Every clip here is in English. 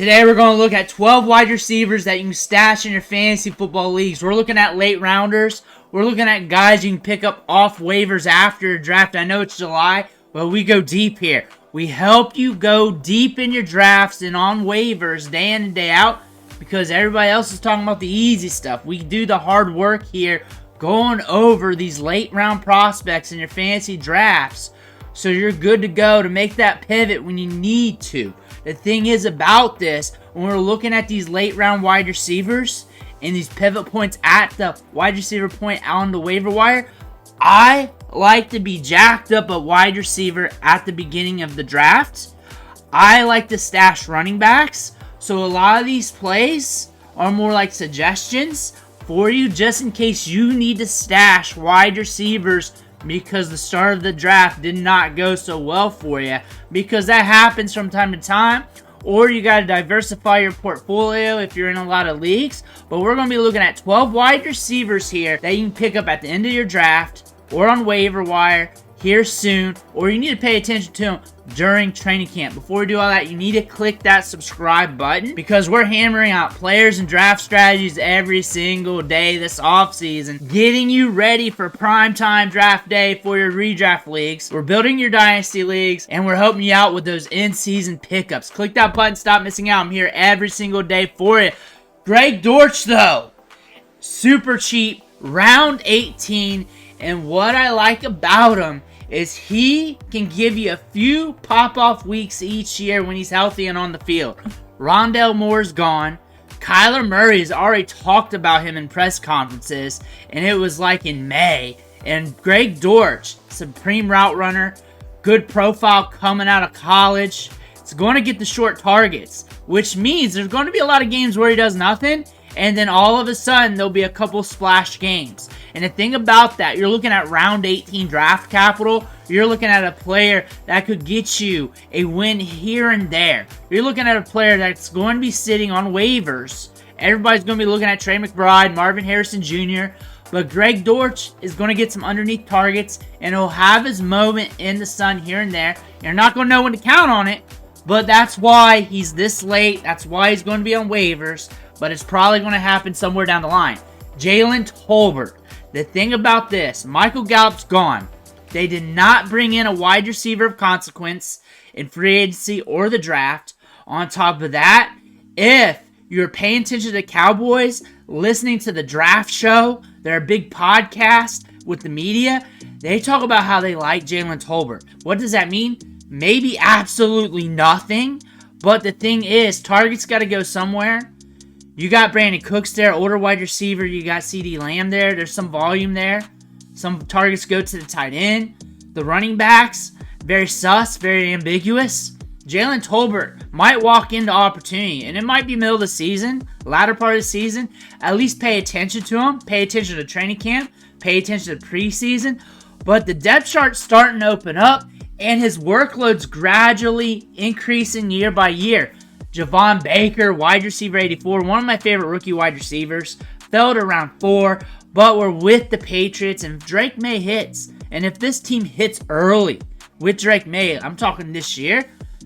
Today we're going to look at 12 wide receivers that you can stash in your fantasy football leagues. We're looking at late rounders. We're looking at guys you can pick up off waivers after a draft. I know it's July, but we go deep here. We help you go deep in your drafts and on waivers day in and day out because everybody else is talking about the easy stuff. We do the hard work here going over these late round prospects in your fantasy drafts so you're good to go to make that pivot when you need to. The thing is about this, when we're looking at these late round wide receivers and these pivot points at the wide receiver point on the waiver wire, I like to be jacked up a wide receiver at the beginning of the draft. I like to stash running backs. So a lot of these plays are more like suggestions for you just in case you need to stash wide receivers because the start of the draft did not go so well for you, because that happens from time to time. Or you got to diversify your portfolio if you're in a lot of leagues. But we're going to be looking at 12 wide receivers here that you can pick up at the end of your draft or on waiver wire here soon, or you need to pay attention to them during training camp. Before we do all that, you need to click that subscribe button because we're hammering out players and draft strategies every single day this offseason, getting you ready for primetime draft day for your redraft leagues. We're building your dynasty leagues, and we're helping you out with those in-season pickups. Click that button, stop missing out. I'm here every single day for you. Greg Dortch, though, super cheap, round 18, and what I like about him is he can give you a few pop-off weeks each year when he's healthy and on the field. Rondale Moore's gone. Kyler Murray has already talked about him in press conferences, and it was like in May. And Greg Dortch, supreme route runner, good profile coming out of college. It's going to get the short targets, which means there's going to be a lot of games where he does nothing, and then all of a sudden there'll be a couple splash games. And the thing about that, you're looking at round 18 draft capital. You're looking at a player that could get you a win here and there. You're looking at a player that's going to be sitting on waivers. Everybody's going to be looking at Trey McBride, Marvin Harrison Jr., but Greg Dortch is going to get some underneath targets, and he'll have his moment in the sun here and there. You're not going to know when to count on it, but that's why he's this late. That's why he's going to be on waivers, but it's probably going to happen somewhere down the line. Jalen Tolbert. The thing about this, Michael Gallup's gone. They did not bring in a wide receiver of consequence in free agency or the draft. On top of that, if you're paying attention to the Cowboys, listening to the draft show, their big podcast with the media, they talk about how they like Jalen Tolbert. What does that mean? Maybe absolutely nothing. But the thing is, targets got to go somewhere. You got Brandon Cooks there, older wide receiver. You got CeeDee Lamb there. There's some volume there. Some targets go to the tight end. The running backs, very sus, very ambiguous. Jalen Tolbert might walk into opportunity, and it might be middle of the season, latter part of the season. At least pay attention to him. Pay attention to training camp. Pay attention to preseason. But the depth chart's starting to open up, and his workload's gradually increasing year by year. Javon Baker, wide receiver 84, one of my favorite rookie wide receivers, fell to round 4, but we're with the Patriots, and Drake May hits. And if this team hits early with Drake May, I'm talking this year,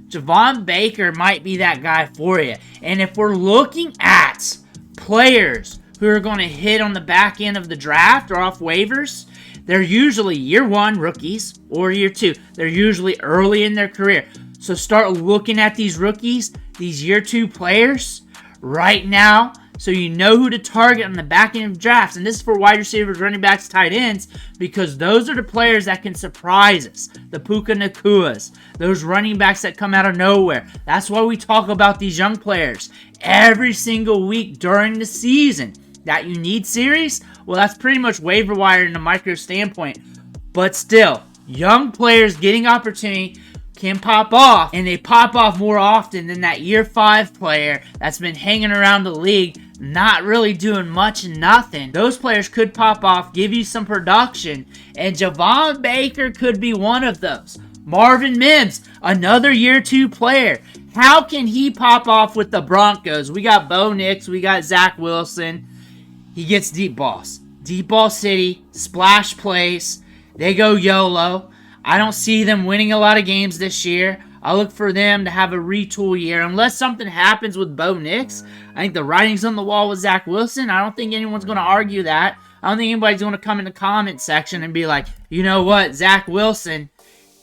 Javon Baker might be that guy for you. And if we're looking at players who are going to hit on the back end of the draft or off waivers, they're usually year 1 rookies or year 2. They're usually early in their career. So start looking at these rookies, these year 2 players right now, so you know who to target on the back end of drafts. And this is for wide receivers, running backs, tight ends, because those are the players that can surprise us. The Puka Nakuas, those running backs that come out of nowhere. That's why we talk about these young players every single week during the season. That you need series? Well, that's pretty much waiver wire in a micro standpoint. But still, young players getting opportunity can pop off, and they pop off more often than that year 5 player that's been hanging around the league, not really doing much and nothing. Those players could pop off, give you some production, and Javon Baker could be one of those. Marvin Mims, another year 2 player. How can he pop off with the Broncos? We got Bo Nix, we got Zach Wilson. He gets deep balls. Deep ball city, splash plays. They go YOLO. I don't see them winning a lot of games this year. I look for them to have a retool year. Unless something happens with Bo Nix, I think the writing's on the wall with Zach Wilson. I don't think anyone's going to argue that. I don't think anybody's going to come in the comment section and be like, you know what, Zach Wilson,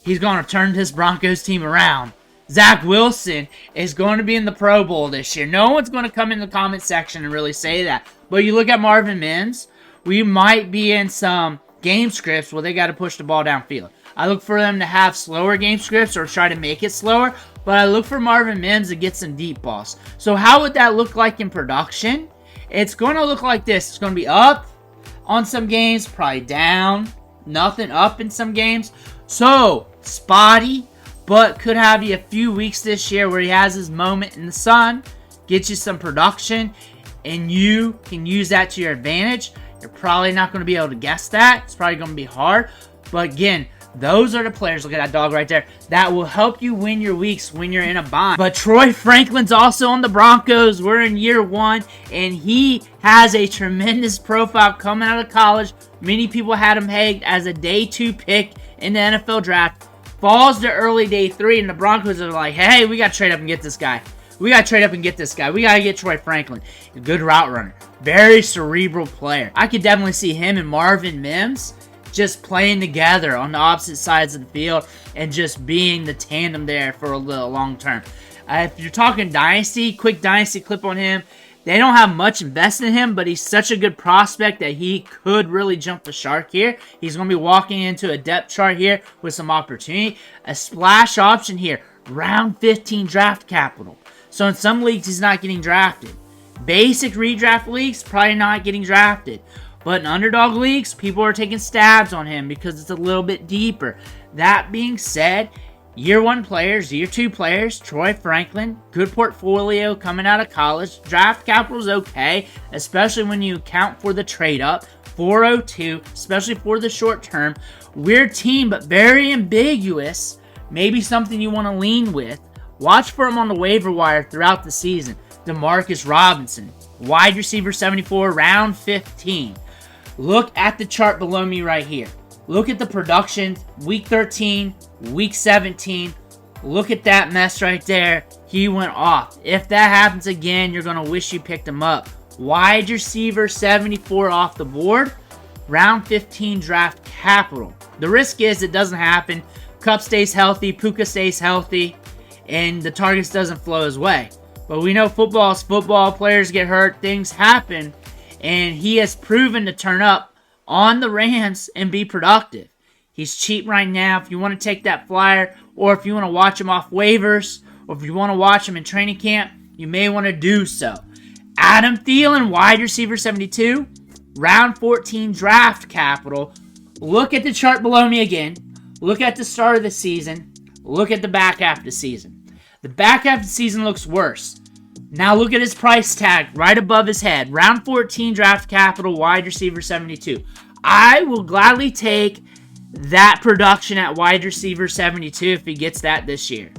he's going to turn this Broncos team around. Zach Wilson is going to be in the Pro Bowl this year. No one's going to come in the comment section and really say that. But you look at Marvin Mims, we might be in some game scripts where they got to push the ball downfield. I look for them to have slower game scripts or try to make it slower, but I look for Marvin Mims to get some deep balls. So how would that look like in production? It's going to look like this. It's going to be up on some games, probably down, nothing up in some games. So, spotty, but could have you a few weeks this year where he has his moment in the sun, gets you some production, and you can use that to your advantage. You're probably not going to be able to guess that. It's probably going to be hard. But again, those are the players, look at that dog right there, that will help you win your weeks when you're in a bind. But Troy Franklin's also on the Broncos. We're in year 1, and he has a tremendous profile coming out of college. Many people had him pegged as a day 2 pick in the NFL draft. Falls to early day 3, and the Broncos are like, hey, we got to trade up and get this guy. We got to trade up and get this guy. We got to get Troy Franklin. A good route runner. Very cerebral player. I could definitely see him and Marvin Mims just playing together on the opposite sides of the field and just being the tandem there for a little long term. If you're talking dynasty, quick dynasty clip on him, they don't have much invested in him, but he's such a good prospect that he could really jump the shark here. He's going to be walking into a depth chart here with some opportunity. A splash option here, round 15 draft capital. So in some leagues, he's not getting drafted. Basic redraft leagues, probably not getting drafted. But in underdog leagues, people are taking stabs on him because it's a little bit deeper. That being said, year 1 players, year 2 players, Troy Franklin, good portfolio coming out of college. Draft capital's okay, especially when you account for the trade up. 402, especially for the short term. Weird team, but very ambiguous. Maybe something you want to lean with. Watch for him on the waiver wire throughout the season. Demarcus Robinson, wide receiver 74, round 15. Look at the chart below me right here. Look at the production, week 13, week 17. Look at that mess right there. He went off. If that happens again, you're going to wish you picked him up. Wide receiver 74 off the board. Round 15 draft capital. The risk is it doesn't happen. Cup stays healthy. Puka stays healthy. And the targets doesn't flow his way. But we know football is football. Players get hurt. Things happen. And he has proven to turn up on the Rams and be productive. He's cheap right now. If you want to take that flyer, or if you want to watch him off waivers, or if you want to watch him in training camp, you may want to do so. Adam Thielen, wide receiver 72, round 14 draft capital. Look at the chart below me again. Look at the start of the season. Look at the back half of the season. The back half of the season looks worse. Now look at his price tag right above his head. Round 14 draft capital, wide receiver 72. I will gladly take that production at wide receiver 72 if he gets that this year.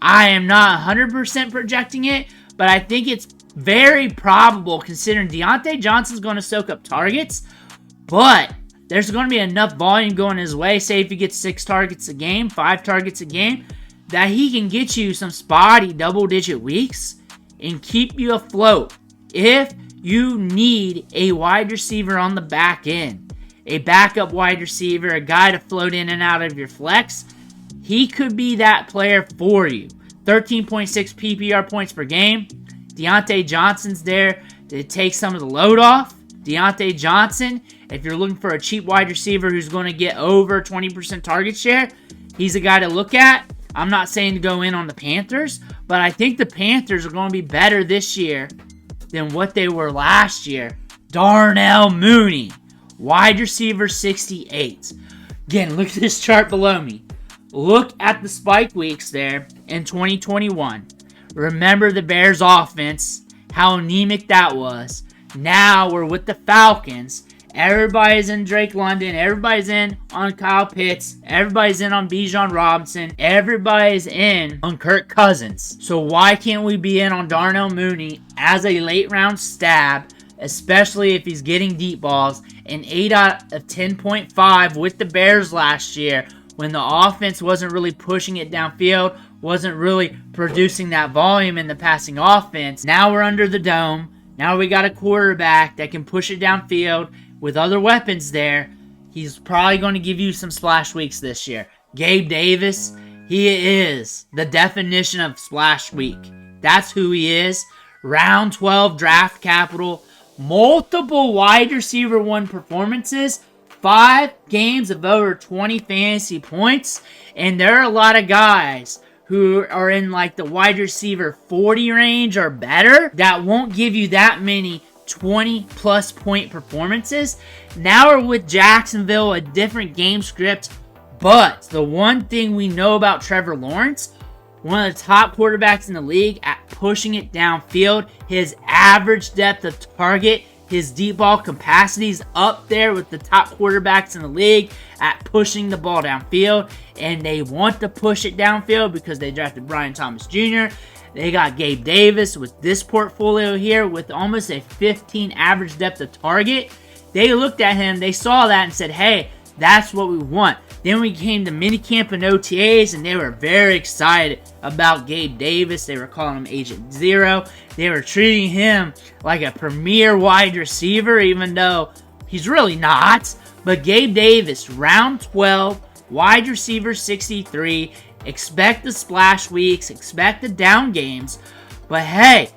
I am not 100% projecting it, but I think it's very probable considering Deontay Johnson's going to soak up targets, but there's going to be enough volume going his way. Say if he gets 6 targets a game, 5 targets a game, that he can get you some spotty double-digit weeks and keep you afloat. If you need a wide receiver on the back end, a backup wide receiver, a guy to float in and out of your flex, he could be that player for you. 13.6 PPR points per game. Deontay Johnson's there to take some of the load off. Deontay Johnson, if you're looking for a cheap wide receiver who's going to get over 20% target share, he's a guy to look at. I'm not saying to go in on the Panthers, but I think the Panthers are going to be better this year than what they were last year. Darnell Mooney, wide receiver 68. Again, look at this chart below me. Look at the spike weeks there in 2021. Remember the Bears offense, how anemic that was. Now we're with the Falcons. Everybody's in Drake London. Everybody's in on Kyle Pitts. Everybody's in on Bijan Robinson. Everybody's in on Kirk Cousins. So why can't we be in on Darnell Mooney as a late round stab, especially if he's getting deep balls? An 8 out of 10.5 with the Bears last year when the offense wasn't really pushing it downfield. wasn't really producing that volume in the passing offense. Now we're under the dome. Now we got a quarterback that can push it downfield with other weapons there. He's probably going to give you some splash weeks this year. Gabe Davis, he is the definition of splash week. That's who he is. Round 12 draft capital. Multiple wide receiver 1 performances. 5 games of over 20 fantasy points. And there are a lot of guys who are in like the wide receiver 40 range or better that won't give you that many 20-plus point performances. Now we're with Jacksonville, a different game script. But the one thing we know about Trevor Lawrence, one of the top quarterbacks in the league at pushing it downfield, his average depth of target, his deep ball capacity is up there with the top quarterbacks in the league at pushing the ball downfield. And they want to push it downfield because they drafted Brian Thomas Jr. They got Gabe Davis with this portfolio here with almost a 15 average depth of target. They looked at him, they saw that and said, hey, that's what we want. Then we came to minicamp and OTAs, and they were very excited about Gabe Davis. They were calling him Agent Zero. They were treating him like a premier wide receiver, even though he's really not. But Gabe Davis, round 12, wide receiver 63. Expect the splash weeks, expect the down games. But hey,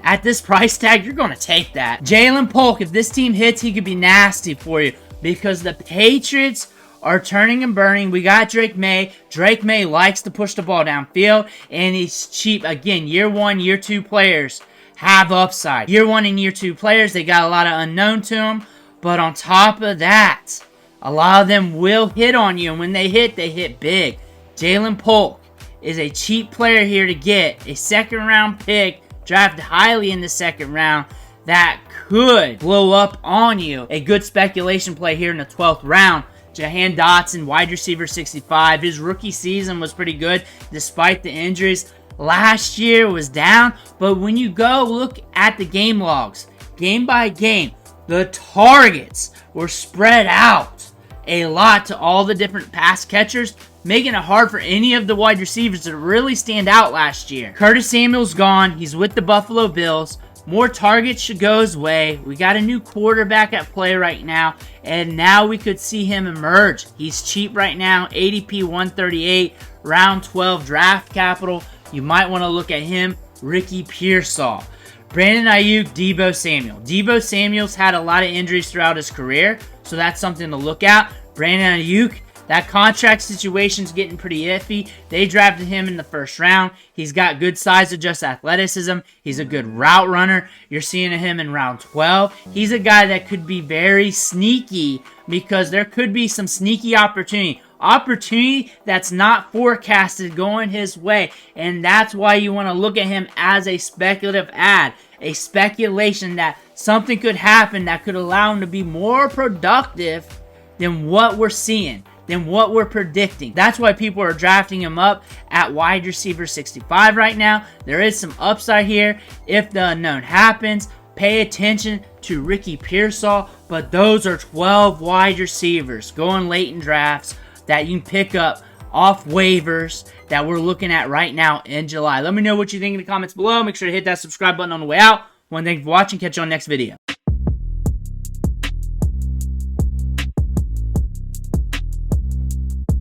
at this price tag, you're going to take that. Jalen Polk, if this team hits, he could be nasty for you because the Patriots are turning and burning. We got Drake May. Drake May likes to push the ball downfield, and he's cheap. Again, year 1, year 2 players have upside. Year 1 and year 2 players, they got a lot of unknown to them. But on top of that, a lot of them will hit on you, and when they hit big. Jalen Polk is a cheap player here to get. A second-round pick, drafted highly in the second round, that could blow up on you. A good speculation play here in the 12th round. Jahan Dotson, wide receiver 65. His rookie season was pretty good despite the injuries. Last year was down, but when you go look at the game logs, game by game, the targets were spread out a lot to all the different pass catchers, making it hard for any of the wide receivers to really stand out last year. Curtis Samuel's gone. He's with the Buffalo Bills. More targets should go his way. We got a new quarterback at play right now, and now we could see him emerge. He's cheap right now, ADP 138, round 12 draft capital. You might want to look at him. Ricky Pearsall. Brandon Ayuk, Deebo Samuel. Deebo Samuel's had a lot of injuries throughout his career, so that's something to look at. Brandon Ayuk, that contract situation's getting pretty iffy. They drafted him in the first round. He's got good size of just athleticism. He's a good route runner. You're seeing him in round 12. He's a guy that could be very sneaky because there could be some sneaky opportunity. Opportunity that's not forecasted going his way. And that's why you want to look at him as a speculative ad. A speculation that something could happen that could allow him to be more productive than what we're seeing, than what we're predicting. That's why people are drafting him up at wide receiver 65 right now. There is some upside here if the unknown happens. Pay attention to Ricky Pearsall, but those are 12 wide receivers going late in drafts that you can pick up off waivers that we're looking at right now in July. Let me know what you think in the comments below. Make sure to hit that subscribe button on the way out. Thank you for watching. Catch you on the next video.